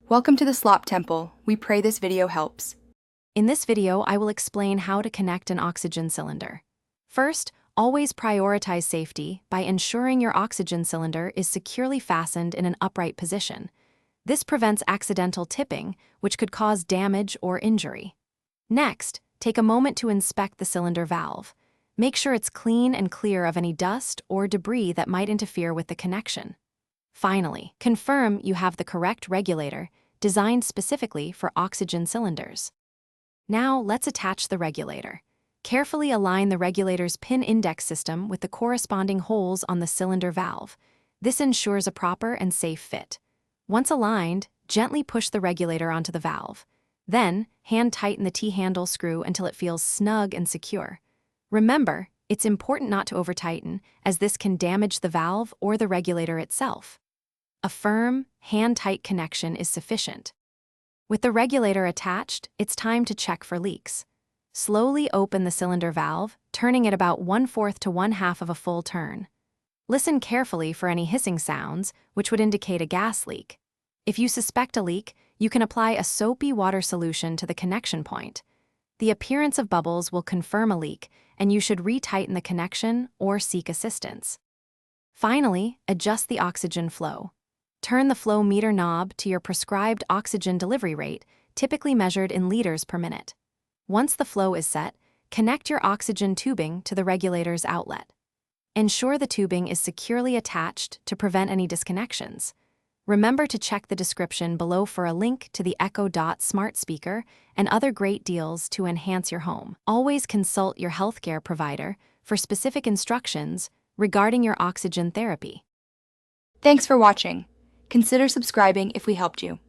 Welcome to the Slop Temple. We pray this video helps. In this video, I will explain how to connect an oxygen cylinder. First, always prioritize safety by ensuring your oxygen cylinder is securely fastened in an upright position. This prevents accidental tipping, which could cause damage or injury. Next, take a moment to inspect the cylinder valve. Make sure it's clean and clear of any dust or debris that might interfere with the connection. Finally, confirm you have the correct regulator designed specifically for oxygen cylinders. Now, let's attach the regulator. Carefully align the regulator's pin index system with the corresponding holes on the cylinder valve. This ensures a proper and safe fit. Once aligned, gently push the regulator onto the valve. Then, hand tighten the T-handle screw until it feels snug and secure. Remember, it's important not to over-tighten, as this can damage the valve or the regulator itself. A firm, hand-tight connection is sufficient. With the regulator attached, it's time to check for leaks. Slowly open the cylinder valve, turning it about 1/4 to 1/2 of a full turn. Listen carefully for any hissing sounds, which would indicate a gas leak. If you suspect a leak, you can apply a soapy water solution to the connection point. The appearance of bubbles will confirm a leak, and you should retighten the connection or seek assistance. Finally, adjust the oxygen flow. Turn the flow meter knob to your prescribed oxygen delivery rate, typically measured in liters per minute. Once the flow is set, connect your oxygen tubing to the regulator's outlet. Ensure the tubing is securely attached to prevent any disconnections. Remember to check the description below for a link to the Echo Dot smart speaker and other great deals to enhance your home. Always consult your healthcare provider for specific instructions regarding your oxygen therapy. Thanks for watching. Consider subscribing if we helped you.